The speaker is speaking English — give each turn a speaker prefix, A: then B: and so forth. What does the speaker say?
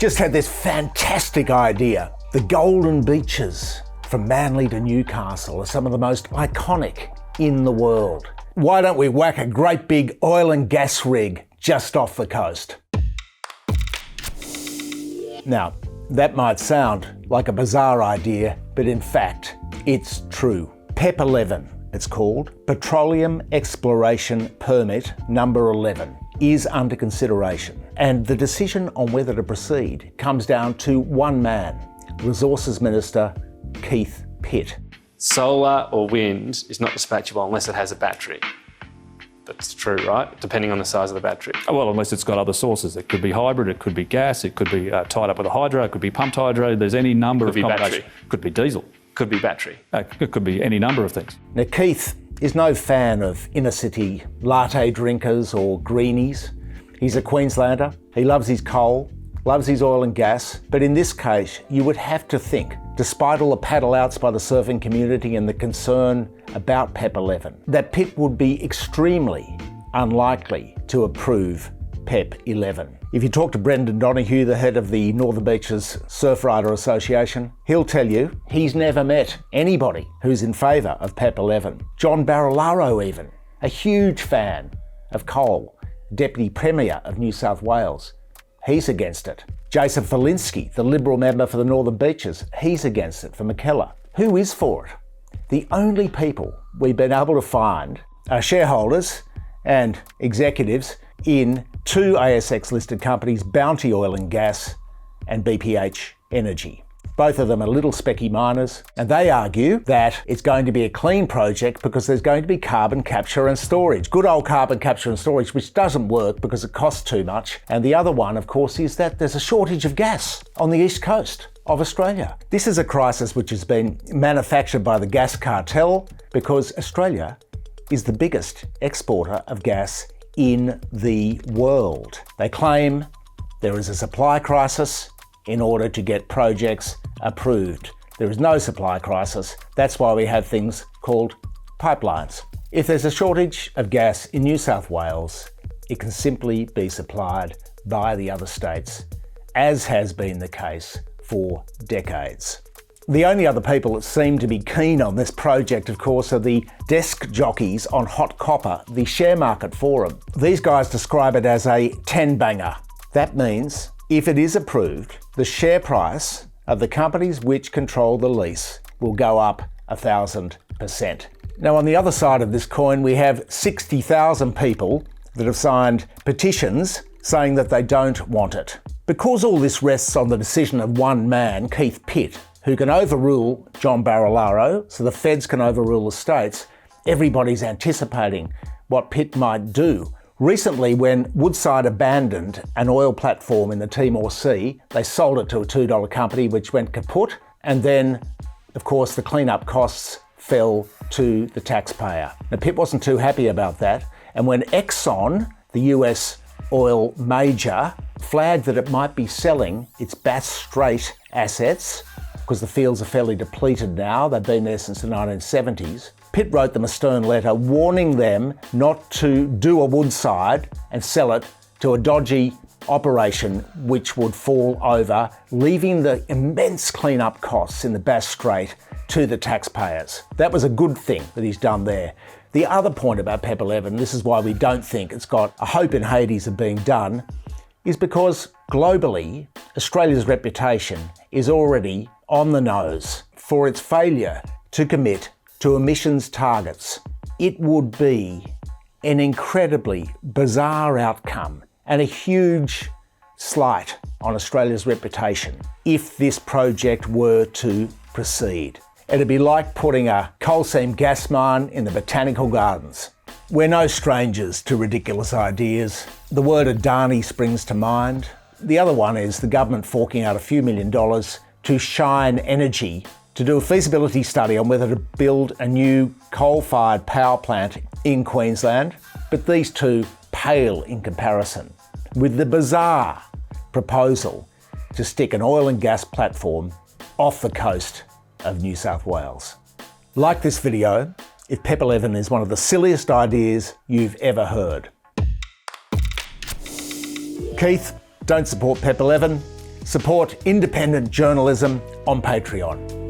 A: just had this fantastic idea. The golden beaches from Manly to Newcastle are some of the most iconic in the world. Why don't we whack a great big oil and gas rig just off the coast? Now, that might sound like a bizarre idea, but in fact, it's true. PEP 11, it's called, Petroleum Exploration Permit number 11, is under consideration. And the decision on whether to proceed comes down to one man, Resources Minister Keith Pitt.
B: Solar or wind is not dispatchable unless it has a battery. That's true, right? Depending on the size of the battery.
C: Well, unless it's got other sources. It could be hybrid, it could be gas, it could be tied up with a hydro, it could be pumped hydro. There's any number of combinations. Could be diesel.
B: Could be battery.
C: It could be any number of things.
A: Now, Keith is no fan of inner city latte drinkers or greenies. He's a Queenslander. He loves his coal, loves his oil and gas. But in this case, you would have to think, despite all the paddle outs by the surfing community and the concern about PEP 11, that Pitt would be extremely unlikely to approve PEP 11. If you talk to Brendan Donoghue, the head of the Northern Beaches Surf Rider Association, he'll tell you he's never met anybody who's in favour of PEP 11. John Barilaro even, a huge fan of coal, Deputy Premier of New South Wales, he's against it. Jason Falinski, the Liberal member for the Northern Beaches, he's against it for Mackellar. Who is for it? The only people we've been able to find are shareholders and executives in two ASX-listed companies, Bounty Oil and Gas and BPH Energy. Both of them are little specky miners, and they argue that it's going to be a clean project because there's going to be carbon capture and storage. Good old carbon capture and storage, which doesn't work because it costs too much. And the other one, of course, is that there's a shortage of gas on the east coast of Australia. This is a crisis which has been manufactured by the gas cartel because Australia is the biggest exporter of gas in the world. They claim there is a supply crisis in order to get projects approved. There is no supply crisis. That's why we have things called pipelines. If there's a shortage of gas in New South Wales, it can simply be supplied by the other states, as has been the case for decades. The only other people that seem to be keen on this project, of course, are the desk jockeys on Hot Copper, the share market forum. These guys describe it as a 10-banger. That means if it is approved, the share price of the companies which control the lease will go up 1,000%. Now, on the other side of this coin, we have 60,000 people that have signed petitions saying that they don't want it. Because all this rests on the decision of one man, Keith Pitt, who can overrule John Barilaro, so the feds can overrule the states, everybody's anticipating what Pitt might do. Recently, when Woodside abandoned an oil platform in the Timor Sea, they sold it to a $2 company which went kaput, and then, of course, the cleanup costs fell to the taxpayer. Now, Pitt wasn't too happy about that, and when Exxon, the US oil major, flagged that it might be selling its Bass Strait assets, because the fields are fairly depleted now, they've been there since the 1970s, Pitt wrote them a stern letter warning them not to do a Woodside and sell it to a dodgy operation which would fall over, leaving the immense cleanup costs in the Bass Strait to the taxpayers. That was a good thing that he's done there. The other point about PEP 11, this is why we don't think it's got a hope in Hades of being done, is because globally, Australia's reputation is already on the nose for its failure to commit to emissions targets. It would be an incredibly bizarre outcome and a huge slight on Australia's reputation if this project were to proceed. It'd be like putting a coal seam gas mine in the botanical gardens. We're no strangers to ridiculous ideas. The word Adani springs to mind. The other one is the government forking out a few $1 million to Shine Energy to do a feasibility study on whether to build a new coal-fired power plant in Queensland. But these two pale in comparison with the bizarre proposal to stick an oil and gas platform off the coast of New South Wales. Like this video if PEP 11 is one of the silliest ideas you've ever heard. Keith, don't support PEP 11. Support independent journalism on Patreon.